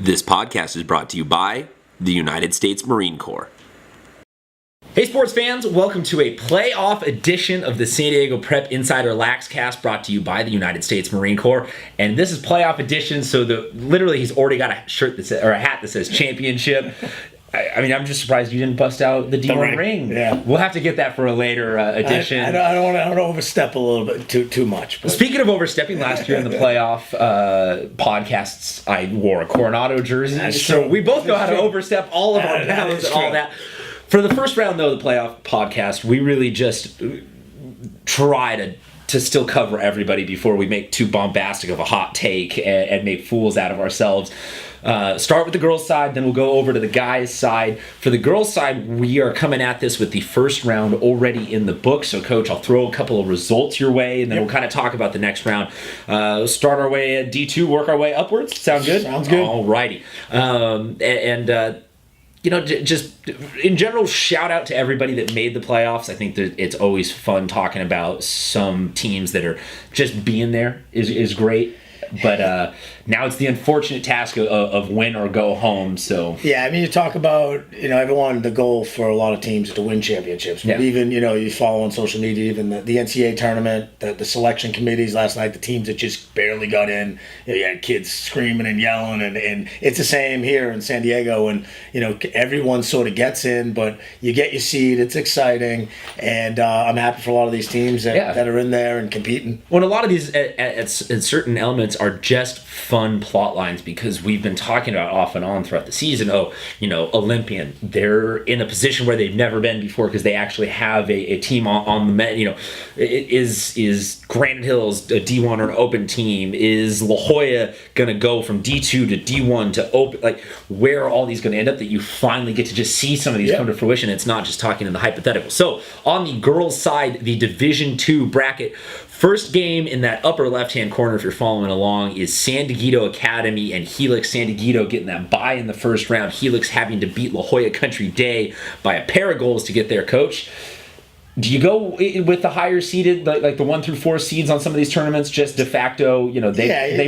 This podcast is brought to you by the United States Marine Corps. Hey sports fans, welcome to a playoff edition of the San Diego Prep Insider Laxcast brought to you by the United States Marine Corps. And this is playoff edition, so literally he's already got a shirt that says, or a hat that says championship. I mean, I'm just surprised you didn't bust out the D1 ring. Yeah. We'll have to get that for a later edition. I don't want to overstep a little bit too much. But. Speaking of overstepping, last year in the playoff podcasts, I wore a Coronado jersey. That's so true. we both know how to overstep all of our bounds and all true. that. For the first round, though, the playoff podcast, we really just try to still cover everybody before we make too bombastic of a hot take and make fools out of ourselves. Start with the girls' side, then we'll go over to the guys' side. For the girls' side, we are coming at this with the first round already in the book. So, Coach, I'll throw a couple of results your way, and then we'll kind of talk about the next round. Start our way at D2, work our way upwards. Sound good? Sounds good. All righty. Just in general, shout out to everybody that made the playoffs. I think that it's always fun talking about some teams that are just being there is great. But now it's the unfortunate task of win or go home. So yeah, I mean, you talk about everyone. The goal for a lot of teams is to win championships. But even you follow on social media, even the NCAA tournament, the selection committees last night, the teams that just barely got in. You had kids screaming and yelling, and it's the same here in San Diego. And everyone sort of gets in, but you get your seed. It's exciting, and I'm happy for a lot of these teams that are in there and competing. When a lot of these at certain elements are just fun plot lines, because we've been talking about off and on throughout the season. Olympian, they're in a position where they've never been before because they actually have a team on the met. Is Granite Hills a D1 or an open team? Is La Jolla gonna go from D2 to D1 to open? Like, where are all these gonna end up that you finally get to just see some of these come to fruition? It's not just talking in the hypothetical. So on the girls' side, the Division II bracket. First game in that upper left-hand corner, if you're following along, is San Diego Academy and Helix. San Diego getting that bye in the first round. Helix having to beat La Jolla Country Day by a pair of goals to get their coach. Do you go with the higher seeded, like the 1 through 4 seeds on some of these tournaments, just de facto? They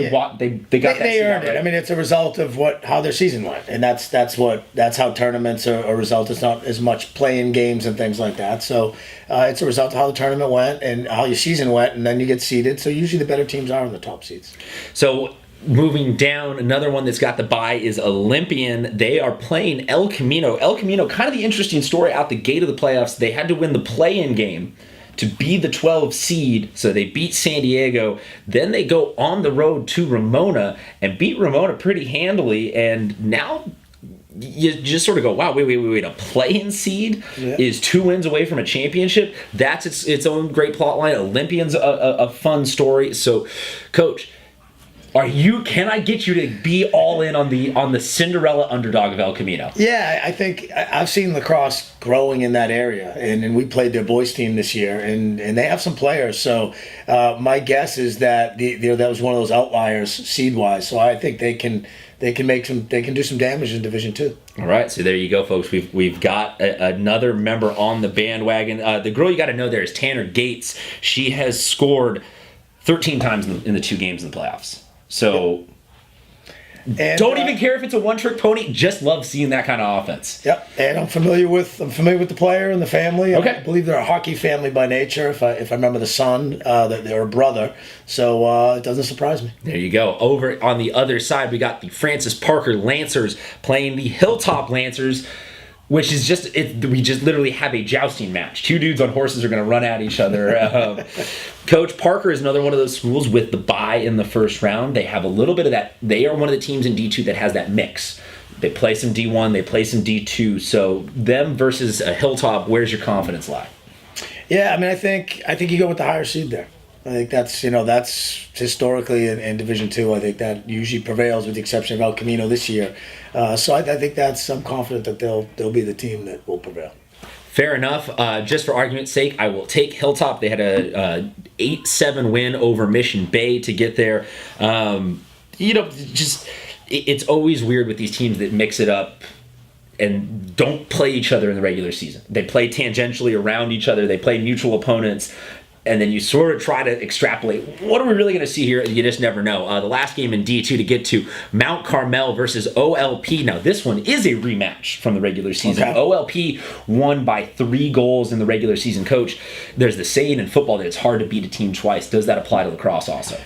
got that they seed earned right? it. I mean, it's a result of how their season went, and that's how tournaments are a result. It's not as much playing games and things like that. So it's a result of how the tournament went and how your season went, and then you get seeded. So usually the better teams are in the top seeds. So moving down, another one that's got the bye is Olympian. They are playing El Camino. El Camino, kind of the interesting story out the gate of the playoffs. They had to win the play-in game to be the 12 seed, so they beat San Diego. Then they go on the road to Ramona and beat Ramona pretty handily, and now you just sort of go, wow, wait, a play-in seed is 2 wins away from a championship? That's its own great plot line. Olympian's a fun story. So, Coach, can I get you to be all in on the Cinderella underdog of El Camino? Yeah, I think I've seen lacrosse growing in that area, and we played their boys team this year, and they have some players. So my guess is that that was one of those outliers seed wise. So I think they can do some damage in Division II. All right, so there you go, folks. We've got another member on the bandwagon. The girl you got to know there is Tanner Gates. She has scored 13 times in the 2 games in the playoffs. So don't even care if it's a one-trick pony. Just love seeing that kind of offense. Yep, and I'm familiar with the player and the family. Okay. I believe they're a hockey family by nature. If I remember the son, that they're a brother. So it doesn't surprise me. There you go. Over on the other side, we got the Francis Parker Lancers playing the Hilltop Lancers, which is we just literally have a jousting match. 2 dudes on horses are going to run at each other. Coach Parker is another one of those schools with the bye in the first round. They have a little bit of that. They are one of the teams in D2 that has that mix. They play some D1, they play some D2. So them versus a Hilltop, where's your confidence lie? Yeah, I mean, I think you go with the higher seed there. I think that's historically in Division II. I think that usually prevails, with the exception of El Camino this year. So I think I'm confident that they'll be the team that will prevail. Fair enough. Just for argument's sake, I will take Hilltop. They had a 8-7 win over Mission Bay to get there. It's always weird with these teams that mix it up and don't play each other in the regular season. They play tangentially around each other. They play mutual opponents. and then you sort of try to extrapolate, what are we really going to see here? You just never know. The last game in D2 to get to, Mount Carmel versus OLP. Now, this one is a rematch from the regular season. Okay. OLP won by 3 goals in the regular season. Coach, there's the saying in football that it's hard to beat a team twice. Does that apply to lacrosse also?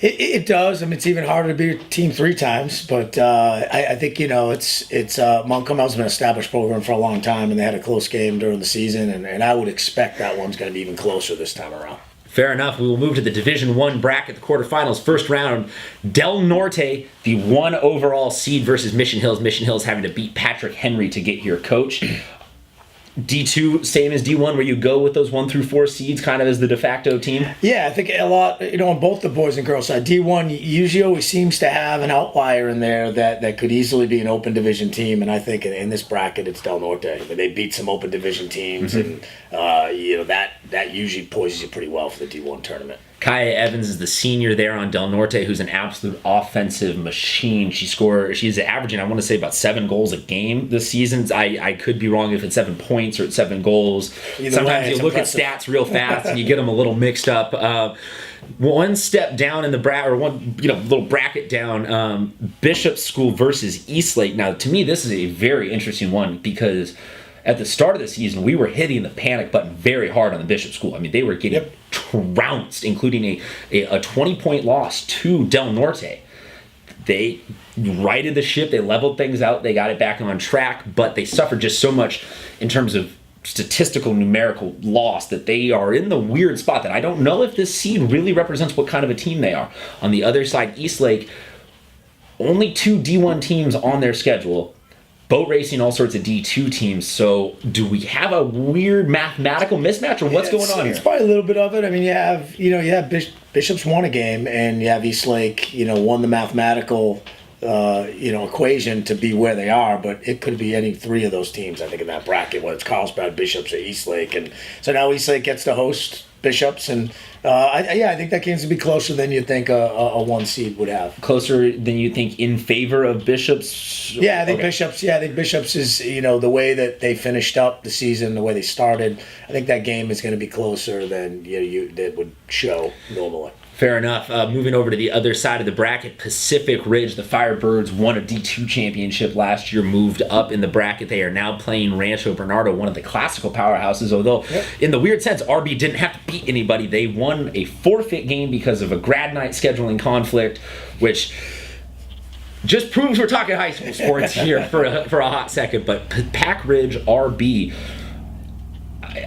It does. I mean, it's even harder to beat a team 3 times. But I think, it's Mount Carmel's been an established program for a long time, and they had a close game during the season, and I would expect that one's going to be even closer this time around. Fair enough. We will move to the Division I bracket, the quarterfinals. First round, Del Norte, the 1 overall seed versus Mission Hills. Mission Hills having to beat Patrick Henry to get here, Coach. D2, same as D1, where you go with those 1 through 4 seeds kind of as the de facto team? Yeah, I think a lot, on both the boys and girls side. D1 usually always seems to have an outlier in there that could easily be an open division team, and I think in this bracket it's Del Norte. I mean, they beat some open division teams, and that usually poises you pretty well for the D1 tournament. Kaya Evans is the senior there on Del Norte, who's an absolute offensive machine. She's averaging, I want to say, about 7 goals a game this season. I could be wrong if it's 7 points or it's 7 goals. Sometimes you look impressive at stats real fast and you get them a little mixed up. One step down in the bracket, or one little bracket down, Bishop School versus Eastlake. Now, to me, this is a very interesting one because at the start of the season, we were hitting the panic button very hard on the Bishop School. I mean, they were getting trounced, including a 20-point loss to Del Norte. They righted the ship. They leveled things out. They got it back on track, but they suffered just so much in terms of statistical numerical loss that they are in the weird spot that I don't know if this seed really represents what kind of a team they are. On the other side, Eastlake, only 2 D1 teams on their schedule. Boat racing, all sorts of D2 teams. So do we have a weird mathematical mismatch, or what's going on here? It's probably a little bit of it. I mean, you have Bishop's won a game, and you have Eastlake, won the mathematical, equation to be where they are. But it could be any 3 of those teams, I think, in that bracket, whether it's Carlsbad, Bishops, or Eastlake. And so now Eastlake gets to host Bishops, and I think that game's to be closer than you'd think a 1 seed would have. Closer than you think in favor of Bishops? Yeah, I think Bishops. Yeah, I think Bishops is the way that they finished up the season, the way they started. I think that game is going to be closer than that would show normally. Fair enough. Moving over to the other side of the bracket, Pacific Ridge. The Firebirds won a D2 championship last year, moved up in the bracket. They are now playing Rancho Bernardo, one of the classical powerhouses, although in the weird sense, RB didn't have to beat anybody. They won a forfeit game because of a grad night scheduling conflict, which just proves we're talking high school sports here for a hot second. But Pac Ridge RB,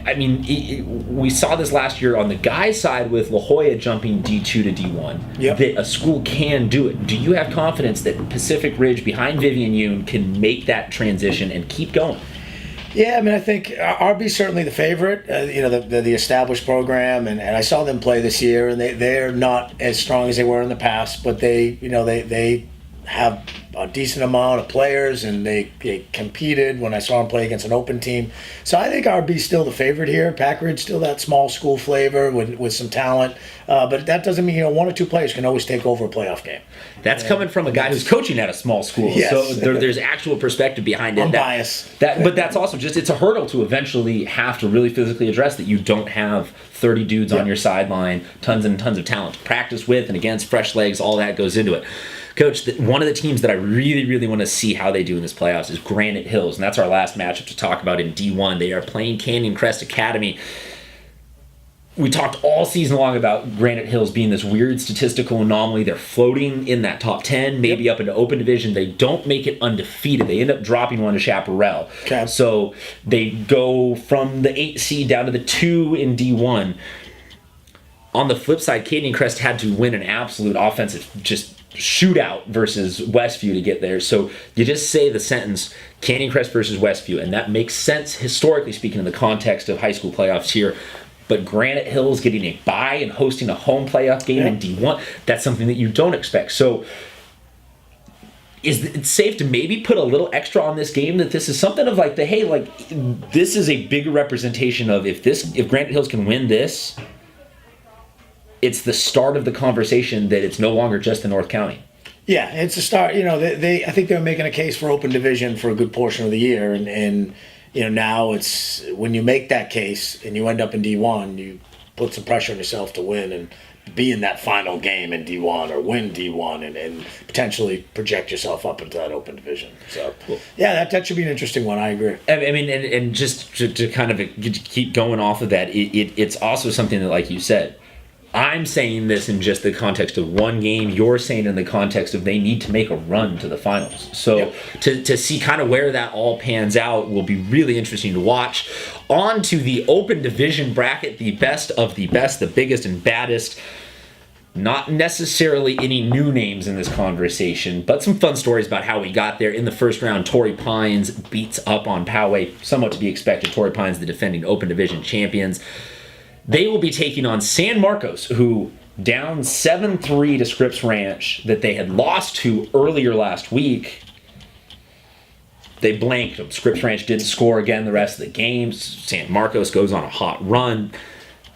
I mean, we saw this last year on the guys' side with La Jolla jumping D2 to D1, that a school can do it. Do you have confidence that Pacific Ridge behind Vivian Yoon can make that transition and keep going? Yeah, I mean, I think RB's certainly the favorite, the established program, and I saw them play this year, and they're not as strong as they were in the past, but they have a decent amount of players, and they competed when I saw them play against an open team. So I think RB's still the favorite here. Pac Ridge still that small school flavor with some talent, but that doesn't mean 1 or 2 players can always take over a playoff game. That's coming from a guy who's coaching at a small school, so there's actual perspective behind it. I'm biased. But that's also it's a hurdle to eventually have to really physically address, that you don't have 30 dudes on your sideline, tons and tons of talent to practice with and against, fresh legs, all that goes into it. Coach, one of the teams that I really, really want to see how they do in this playoffs is Granite Hills, and that's our last matchup to talk about in D1. They are playing Canyon Crest Academy. We talked all season long about Granite Hills being this weird statistical anomaly. They're floating in that top 10, maybe up into open division. They don't make it undefeated. They end up dropping one to Chaparral. Okay. So they go from the 8 seed down to the 2 in D1. On the flip side, Canyon Crest had to win an absolute offensive shootout versus Westview to get there. So you just say the sentence, Canyon Crest versus Westview, and that makes sense historically speaking in the context of high school playoffs here. But Granite Hills getting a bye and hosting a home playoff game in D1, that's something that you don't expect. So is it safe to maybe put a little extra on this game, that this is something of like this is a bigger representation of if Granite Hills can win this, it's the start of the conversation that it's no longer just the North County. Yeah, it's a start. I think they're making a case for open division for a good portion of the year, and now it's when you make that case and you end up in D1, put some pressure on yourself to win and be in that final game in D1 or win D1 and potentially project yourself up into that open division. So, yeah, that should be an interesting one. I agree. I mean, and just to kind of keep going off of that, it's also something that, like you said, I'm saying this in just the context of one game. You're saying in the context of they need to make a run to the finals. So to see kind of where that all pans out will be really interesting to watch. On to the open division bracket, the best of the best, the biggest and baddest. Not necessarily any new names in this conversation, but some fun stories about how we got there. In the first round, Torrey Pines beats up on Poway, somewhat to be expected. Torrey Pines, the defending open division champions. They will be taking on San Marcos, who down 7-3 to Scripps Ranch that they had lost to earlier last week. They blanked them. Scripps Ranch didn't score again the rest of the games. San Marcos goes on a hot run.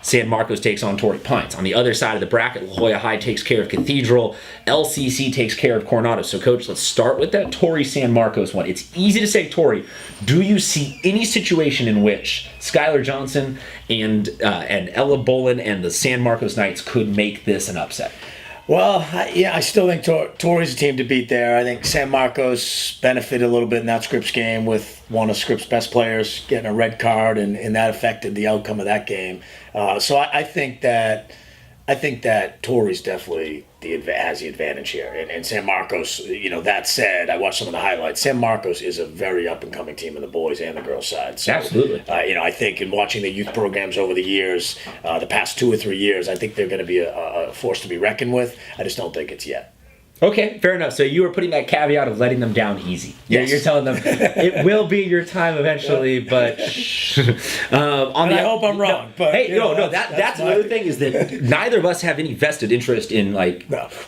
San Marcos takes on Torrey Pines. On the other side of the bracket, La Jolla High takes care of Cathedral. LCC takes care of Coronado. So, Coach, let's start with that Torrey-San Marcos one. It's easy to say Torrey. Do you see any situation in which Skylar Johnson and Ella Bolin and the San Marcos Knights could make this an upset? Well, I still think Torrey's a team to beat there. I think San Marcos benefited a little bit in that Scripps game with one of Scripps' best players getting a red card, and that affected the outcome of that game. So I think that Torrey's definitely has the advantage here. And San Marcos, that said, I watched some of the highlights. San Marcos is a very up-and-coming team on the boys and the girls side. So, absolutely. I think in watching the youth programs over the years, the past 2 or 3 years, I think they're going to be a force to be reckoned with. I just don't think it's yet. Okay, fair enough. So you were putting that caveat of letting them down easy. Yes. You're telling them it will be your time eventually, but I hope I'm wrong. But hey, that's another thing is that neither of us have any vested interest in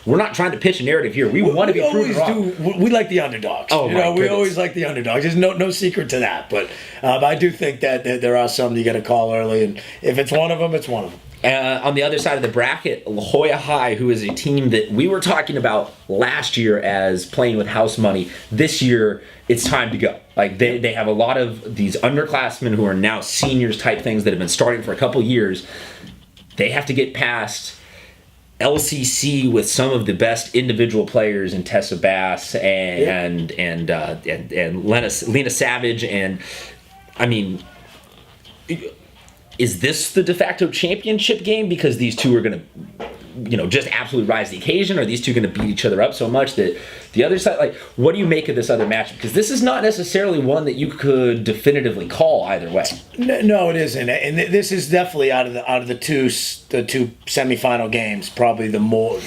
we're not trying to pitch a narrative here. We want to be proven wrong. We like the underdogs. Oh, we always like the underdogs. There's no secret to that. But I do think that there are some you got to call early, and if it's one of them, it's one of them. On the other side of the bracket, La Jolla High, who is a team that we were talking about last year as playing with house money. This year, it's time to go. They have a lot of these underclassmen who are now seniors type things that have been starting for a couple years. They have to get past LCC with some of the best individual players in Tessa Bass and Lena Savage, and I mean. Is this the de facto championship game because these two are going to, just absolutely rise to the occasion? Or are these two going to beat each other up so much that the other side, what do you make of this other matchup? Because this is not necessarily one that you could definitively call either way. No, it isn't. And this is definitely out of the two semifinal games, probably the more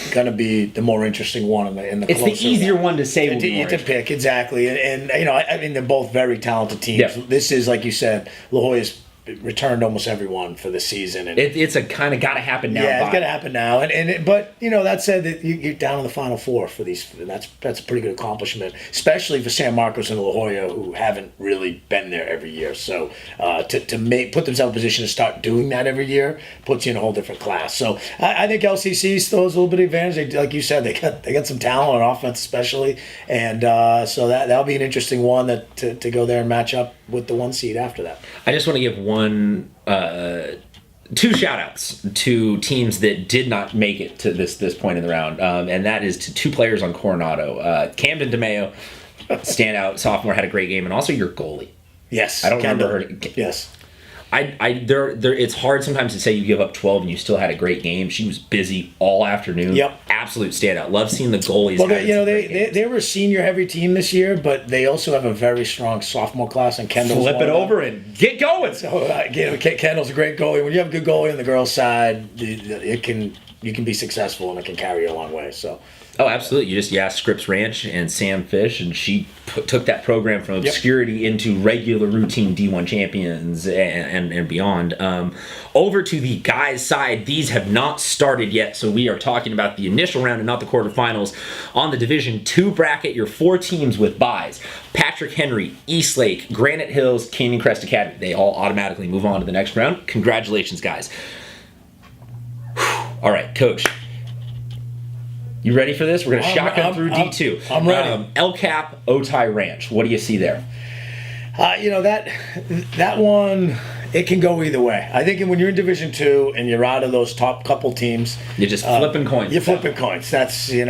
interesting one in the. It's the easier one to say. To pick exactly, and I mean they're both very talented teams. Yep. This is, like you said, La Jolla's returned almost everyone for the season, and it's a kind of got to happen now. Yeah, it's got to happen now, but that said, that you're down in the Final Four for these, and that's a pretty good accomplishment, especially for San Marcos and La Jolla, who haven't really been there every year. So to put themselves in a position to start doing that every year puts you in a whole different class. So I think LCC still has a little bit of advantage. Like you said, they got some talent on offense, especially, and so that'll be an interesting one to go there and match up with the 1 seed after that. I just want to give two shout outs to teams that did not make it to this point in the round, and that is to 2 players on Coronado. Camden DeMeo, standout sophomore, had a great game, and also your goalie. Yes, I don't Kendall. remember her. Yes. It's hard sometimes to say you give up 12 and you still had a great game. She was busy all afternoon. Yep. Absolute standout. Love seeing the goalies. Well, they were a senior heavy team this year, but they also have a very strong sophomore class, and Kendall's flip it over and get going. So Kendall's a great goalie. When you have a good goalie on the girls' side, you can be successful and it can carry you a long way. So. Oh, absolutely. You asked Scripps Ranch and Sam Fish, and she took that program from obscurity into regular routine D1 champions and beyond. Over to the guys' side, these have not started yet, so we are talking about the initial round and not the quarterfinals. On the Division II bracket, your 4 teams with byes: Patrick Henry, Eastlake, Granite Hills, Canyon Crest Academy. They all automatically move on to the next round. Congratulations, guys. All right, Coach. You ready for this? We're going to shotgun through D2. I'm ready. El Cap, Otay Ranch. What do you see there? That one, It can go either way. I think when you're in Division II and you're out of those top couple teams, you're just flipping coins. You're flipping coins. That's and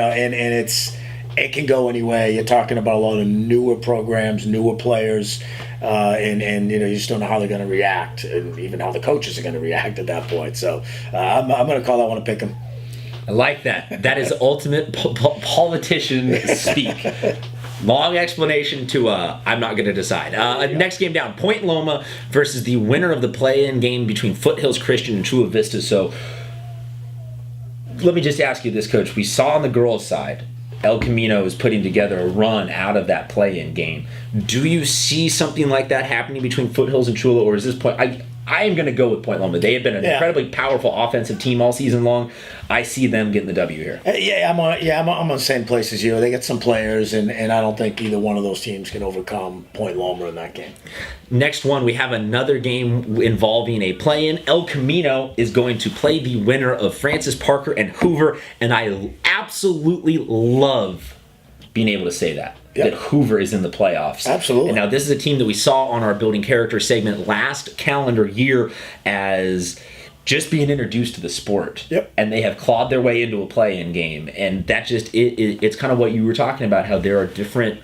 it can go any way. You're talking about a lot of newer programs, newer players, and you just don't know how they're going to react, and even how the coaches are going to react at that point. So I'm going to call that one a pick 'em. I like that. That is ultimate politician speak. Long explanation to I'm not going to decide. Next game down, Point Loma versus the winner of the play-in game between Foothills Christian and Chula Vista. So let me just ask you this, Coach. We saw on the girls' side, El Camino is putting together a run out of that play-in game. Do you see something like that happening between Foothills and Chula, or is this point... I am going to go with Point Loma. They have been an incredibly powerful offensive team all season long. I see them getting the W here. I'm on the same place as you. They got some players, and I don't think either one of those teams can overcome Point Loma in that game. Next one, we have another game involving a play-in. El Camino is going to play the winner of Francis Parker and Hoover, and I absolutely love being able to say that. That Hoover is in the playoffs. Absolutely. And now this is a team that we saw on our Building Character segment last calendar year as just being introduced to the sport. Yep. And they have clawed their way into a play-in game. And that just, it's kind of what you were talking about, how there are different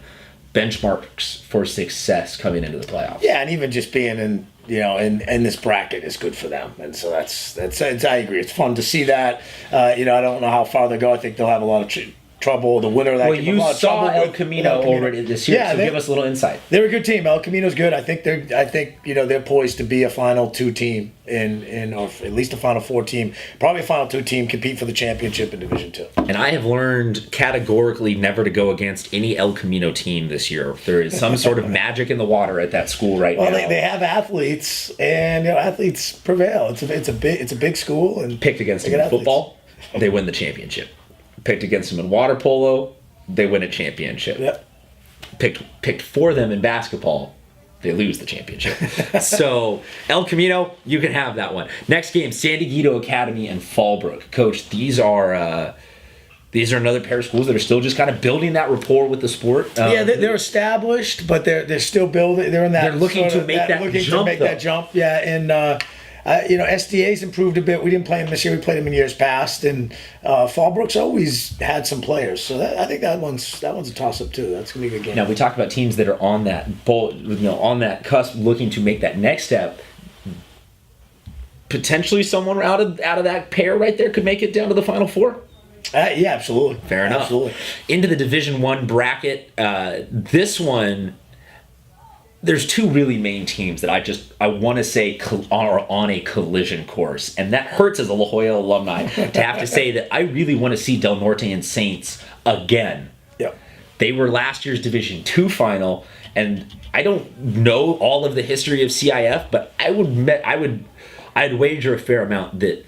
benchmarks for success coming into the playoffs. Yeah, and even just being in this bracket is good for them. And so that's I agree. It's fun to see that. I don't know how far they go. I think they'll have a lot of trouble. The winner of that game. Well, you saw El Camino already this year, so give us a little insight. They're a good team. El Camino's good. I think they're poised to be a Final 2 team or at least a Final 4 team, probably a Final 2 team, compete for the championship in Division 2. And I have learned categorically never to go against any El Camino team this year. There is some sort of magic in the water at that school now. Well, they have athletes, and athletes prevail. It's a big school, and picked against them in football, they win the championship. Picked against them in water polo, they win a championship. Yep. Picked for them in basketball, they lose the championship. So El Camino, you can have that one. Next game, San Diego Academy and Fallbrook. Coach, these are another pair of schools that are still just kind of building that rapport with the sport. They're established, but they're still building. They're in that. They're looking to make that jump. Yeah, and. SDA's improved a bit. We didn't play them this year. We played them in years past, and Fallbrook's always had some players. So I think that one's a toss-up too. That's gonna be a good game. Now we talked about teams that are on that on that cusp, looking to make that next step. Potentially, someone out of that pair right there could make it down to the Final Four. Yeah, absolutely. Fair enough. Absolutely. Into the Division I bracket. This one. There's two really main teams that I want to say are on a collision course, and that hurts as a La Jolla alumni to have to say that I really want to see Del Norte and Saints again. Yep. They were last year's Division II final, and I don't know all of the history of CIF, but I'd wager a fair amount that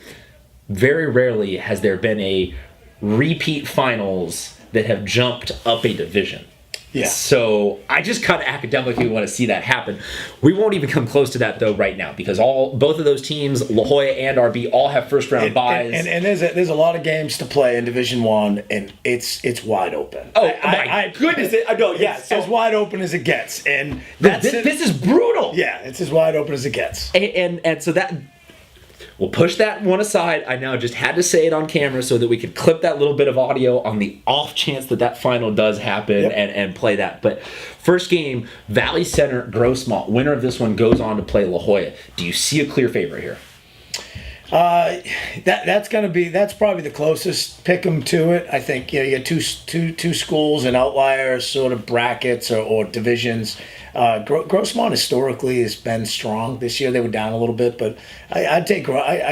very rarely has there been a repeat finals that have jumped up a division. Yeah. So I just kind of academically want to see that happen. We won't even come close to that though right now because both of those teams, La Jolla and RB, all have first round buys. And there's a lot of games to play in Division I, and it's wide open. Oh my goodness! It's as wide open as it gets, and this is brutal. Yeah, it's as wide open as it gets. And so that. We'll push that one aside. I now just had to say it on camera so that we could clip that little bit of audio on the off chance that final does happen and play that. But first game, Valley Center, Grossmont. Winner of this one goes on to play La Jolla. Do you see a clear favorite here? That's probably the closest pick 'em to it. I think you got two schools and outliers sort of brackets or divisions. Grossmont historically has been strong. This year they were down a little bit, but I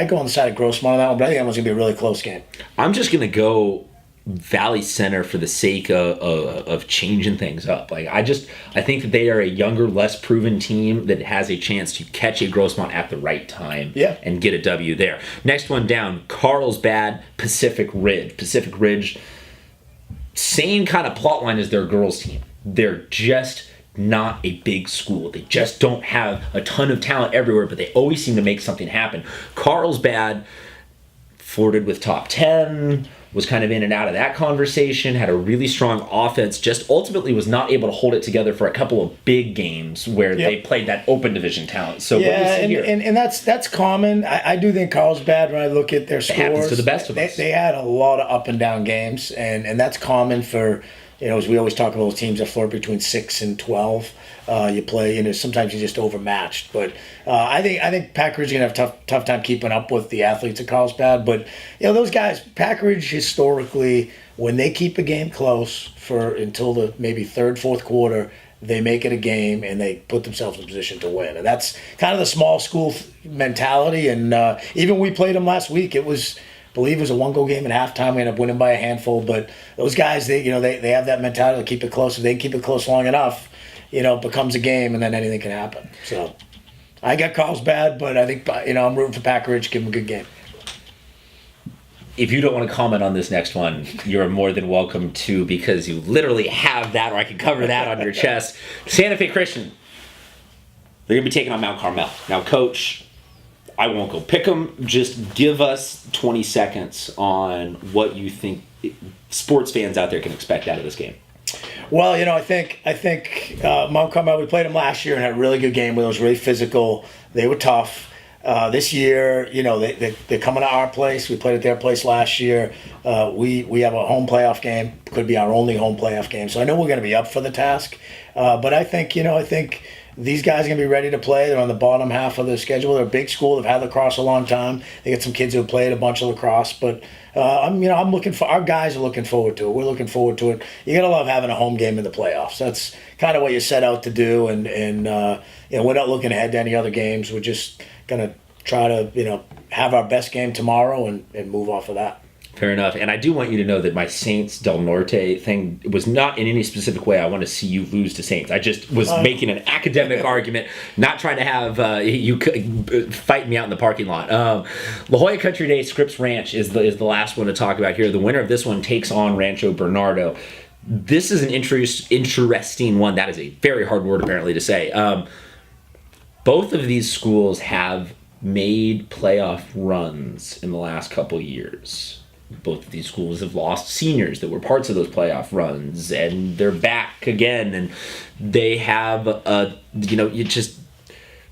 go on the side of Grossmont on that one. But I think that one's gonna be a really close game. I'm just gonna go Valley Center for the sake of changing things up. I think that they are a younger, less proven team that has a chance to catch a Grossmont at the right time and get a W there. Next one down, Carlsbad, Pacific Ridge. Pacific Ridge, same kind of plot line as their girls team. They're just not a big school. They just don't have a ton of talent everywhere, but they always seem to make something happen. Carlsbad flirted with top 10, was kind of in and out of that conversation, had a really strong offense, just ultimately was not able to hold it together for a couple of big games where they played that open division talent. So what do you see here? And that's common. I do think Carlsbad, when I look at their scores, it happens to the best of us. They had a lot of up and down games, and that's common for, as we always talk about those teams that flirt between 6 and 12. You play, sometimes you're just overmatched. But I think Pack Ridge is going to have tough time keeping up with the athletes at Carlsbad. But, those guys, Pack Ridge historically, when they keep a game close until the maybe third, fourth quarter, they make it a game and they put themselves in a position to win. And that's kind of the small school mentality. And even we played them last week. I believe it was a one-goal game at halftime. We ended up winning by a handful. But those guys, they have that mentality to keep it close. If they keep it close long enough, it becomes a game, and then anything can happen. So I got Carlsbad, but I think, I'm rooting for Pack Ridge. Give them a good game. If you don't want to comment on this next one, you're more than welcome to, because you literally have that, or I can cover that on your chest. Santa Fe Christian, they're going to be taking on Mount Carmel. Now, Coach, I won't go pick them. Just give us 20 seconds on what you think sports fans out there can expect out of this game. Well, I think Mount Carmel, we played them last year and had a really good game. It was really physical. They were tough. This year, they're coming to our place. We played at their place last year. We have a home playoff game. Could be our only home playoff game. So I know we're going to be up for the task. But I think these guys are going to be ready to play. They're on the bottom half of the schedule. They're a big school. They've had lacrosse a long time. They got some kids who have played a bunch of lacrosse. But I'm looking for, our guys are looking forward to it. We're looking forward to it. You got to love having a home game in the playoffs. That's kind of what you set out to do. And we're not looking ahead to any other games. We're just going to try to, have our best game tomorrow and move off of that. Fair enough. And I do want you to know that my Saints Del Norte thing was not in any specific way I want to see you lose to Saints. I just was making an academic argument, not trying to have you fight me out in the parking lot. La Jolla Country Day Scripps Ranch is the last one to talk about here. The winner of this one takes on Rancho Bernardo. This is an interesting one. That is a very hard word apparently to say. Both of these schools have made playoff runs in the last couple years. Both of these schools have lost seniors that were parts of those playoff runs, and they're back again. And they have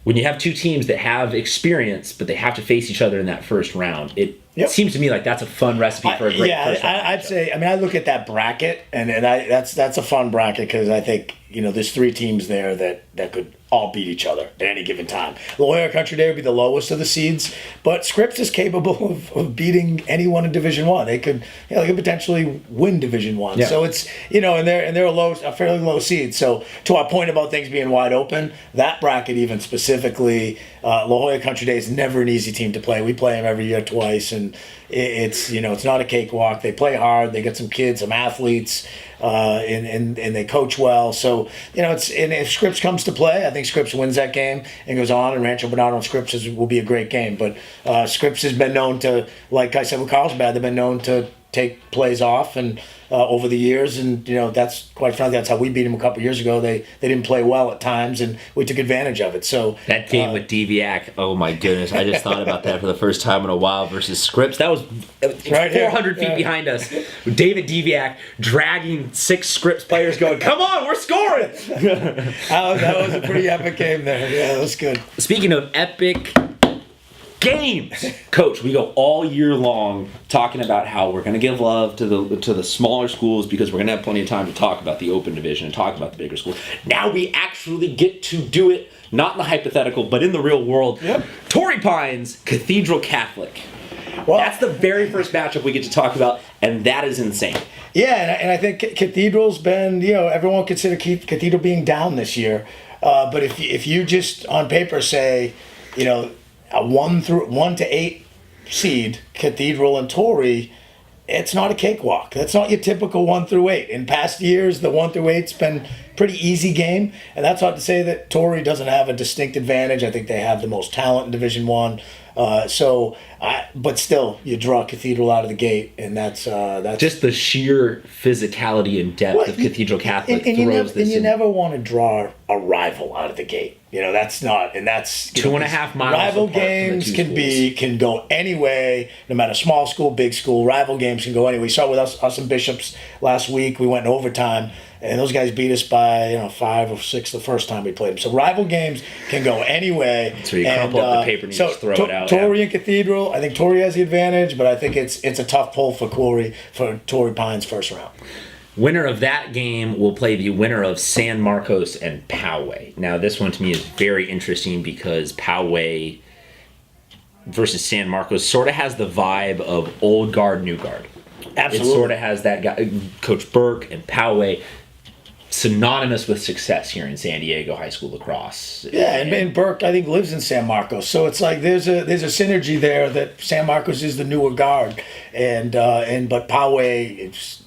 when you have two teams that have experience, but they have to face each other in that first round, it seems to me like that's a fun recipe for a great first round. I'd say. I look at that bracket, and that's a fun bracket because I think there's three teams there that could all beat each other at any given time. La Jolla Country Day would be the lowest of the seeds, but Scripps is capable of beating anyone in Division One. They could potentially win Division One. Yeah. So it's and they're a fairly low seed. So to our point about things being wide open, that bracket even specifically, La Jolla Country Day is never an easy team to play. We play them every year twice, and it's not a cakewalk. They play hard. They get some kids, some athletes, and they coach well. So and if Scripps comes to play, I think Scripps wins that game and goes on. And Rancho Bernardo and Scripps will be a great game. But Scripps has been known to, like I said with Carlsbad, they've been known to take plays off and over the years, and that's quite frankly that's how we beat them a couple years ago. They didn't play well at times, and we took advantage of it. So that game with Diviak, oh my goodness, I just thought about that for the first time in a while versus Scripps. That was right 400 feet behind us. With David Diviak dragging 6 Scripps players, going, "Come on, we're scoring!" That was a pretty epic game there. Yeah, that was good. Speaking of epic games, Coach, we go all year long talking about how we're going to give love to the smaller schools because we're going to have plenty of time to talk about the open division and talk about the bigger schools. Now we actually get to do it, not in the hypothetical, but in the real world. Yep. Torrey Pines, Cathedral Catholic. Well, that's the very first matchup we get to talk about, and that is insane. Yeah, and I think Cathedral's been, everyone consider Cathedral being down this year. But if you just on paper say, a 1 to 8 seed, Cathedral and Torrey, it's not a cakewalk. That's not your typical 1 through 8. In past years, the 1 through 8's been pretty easy game, and that's not to say that Torrey doesn't have a distinct advantage. I think they have the most talent in Division One. But still, you draw Cathedral out of the gate, and that's just the sheer physicality and depth of Cathedral Catholic throws this. And you never want to draw a rival out of the gate. That's 2.5 miles. Rival games can go any way, no matter small school, big school. Rival games can go anyway. We saw with us and Bishops last week. We went in overtime, and those guys beat us by 5 or 6 the first time we played them. So rival games can go any way. So you crumple up the paper and you just throw it out. Torrey and Cathedral, I think Torrey has the advantage, but I think it's a tough pull for Torrey Pines first round. Winner of that game will play the winner of San Marcos and Poway. Now, this one to me is very interesting because Poway versus San Marcos sort of has the vibe of old guard, new guard. Absolutely. It sort of has that guy, Coach Burke and Poway, synonymous with success here in San Diego high school lacrosse. Yeah, and Burke, I think, lives in San Marcos, so it's like there's a synergy there that San Marcos is the newer guard, but Poway, it's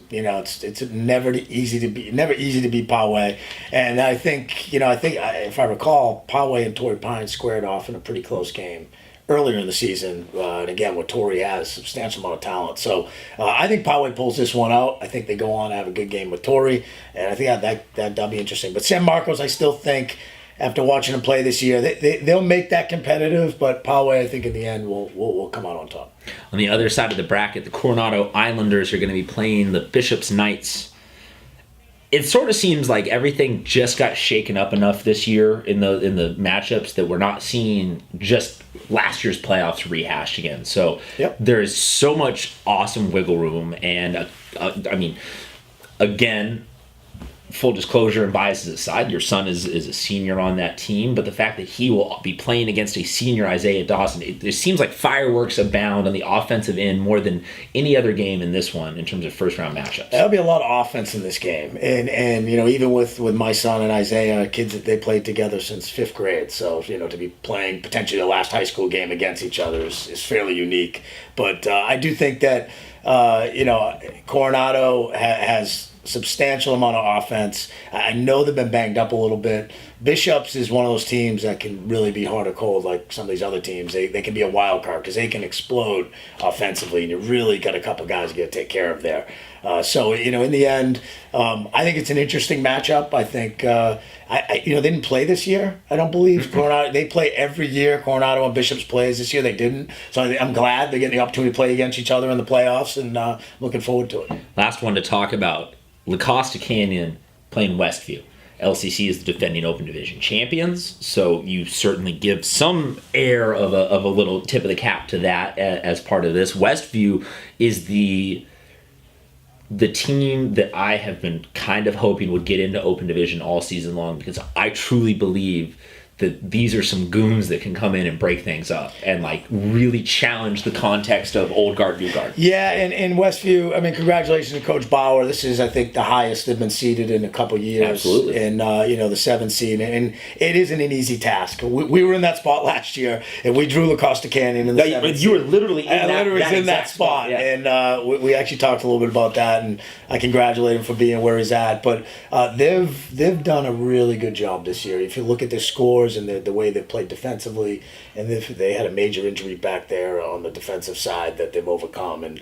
never easy to beat Poway, and I think if I recall, Poway and Torrey Pines squared off in a pretty close game earlier in the season, and again, what Torrey has, a substantial amount of talent. So I think Poway pulls this one out. I think they go on to have a good game with Torrey, and I think that'll be interesting. But San Marcos, I still think, after watching them play this year, they'll make that competitive, but Poway, I think, in the end, will come out on top. On the other side of the bracket, the Coronado Islanders are going to be playing the Bishops Knights. It sort of seems like everything just got shaken up enough this year in the matchups that we're not seeing just last year's playoffs rehashed again. So There is so much awesome wiggle room, and again, full disclosure and biases aside, your son is a senior on that team, but the fact that he will be playing against a senior Isaiah Dawson, it seems like fireworks abound on the offensive end more than any other game in this one in terms of first round matchups. There'll be a lot of offense in this game, and even with my son and Isaiah, kids that they played together since 5th grade, so to be playing potentially the last high school game against each other is fairly unique. But I do think that Coronado has substantial amount of offense. I know they've been banged up a little bit. Bishops is one of those teams that can really be hard or cold like some of these other teams. They can be a wild card because they can explode offensively, and you really got a couple guys you got to take care of there. In the end, I think it's an interesting matchup. I think they didn't play this year. I don't believe Coronado. They play every year. Coronado and Bishops plays this year. They didn't. So I'm glad they're getting the opportunity to play against each other in the playoffs, and looking forward to it. Last one to talk about. Lacrosse Canyon playing Westview. LCC is the defending Open Division champions, so you certainly give some air of a little tip of the cap to that as part of this. Westview is the team that I have been kind of hoping would get into Open Division all season long, because I truly believe that these are some goons that can come in and break things up and really challenge the context of old guard, new guard. Yeah, and Westview, congratulations to Coach Bauer. This is, I think, the highest they've been seeded in a couple years. Absolutely. And, the 7th seed. And it isn't an easy task. We were in that spot last year, and we drew Lacrosse Canyon in the 7th You were literally in that spot. Yeah. And we actually talked a little bit about that, and I congratulate him for being where he's at. But they've done a really good job this year. If you look at their scores and the way they played defensively, and they had a major injury back there on the defensive side that they've overcome, and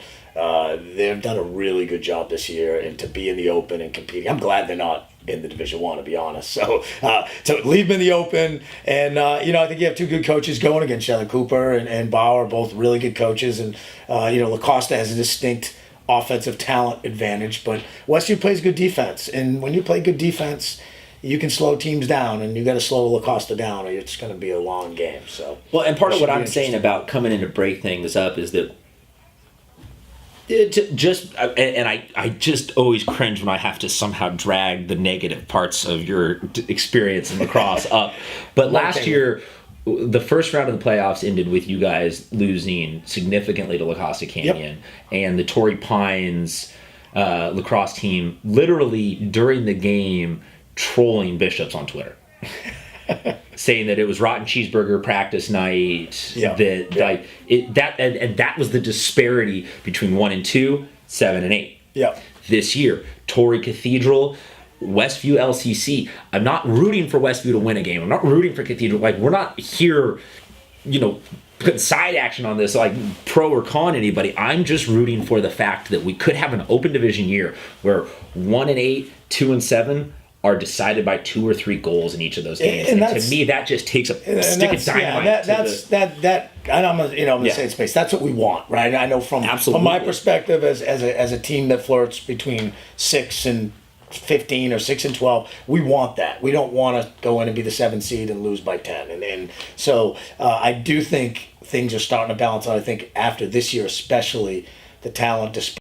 they've done a really good job this year, and to be in the Open and competing. I'm glad they're not in the Division One, to be honest. So leave them in the Open, and I think you have two good coaches going against each other. Cooper and Bauer, both really good coaches, and Lacrosse has a distinct offensive talent advantage, but Westview plays good defense, and when you play good defense, you can slow teams down, and you got to slow La down, or it's going to be a long game. So, well, and part of what I'm saying about coming in to break things up is that I just always cringe when I have to somehow drag the negative parts of your experience in lacrosse up. But last year, the first round of the playoffs ended with you guys losing significantly to Lacrosse Canyon, and the Torrey Pines lacrosse team literally during the game trolling Bishops on Twitter, saying that it was rotten cheeseburger practice night. That was the disparity between 1 and 2, 7 and 8. Yeah. This year, Torrey Cathedral, Westview LCC. I'm not rooting for Westview to win a game. I'm not rooting for Cathedral. Like, we're not here, putting side action on this, like pro or con anybody. I'm just rooting for the fact that we could have an open division year where 1-8, 2-7 are decided by 2 or 3 goals in each of those games. And to me, that just takes a stick of dynamite. And I'm gonna say it space. That's what we want, right? I know from my perspective as a team that flirts between 6 and 15 or 6 and 12, we want that. We don't want to go in and be the 7th seed and lose by 10. And so I do think things are starting to balance out. I think after this year, especially, the talent display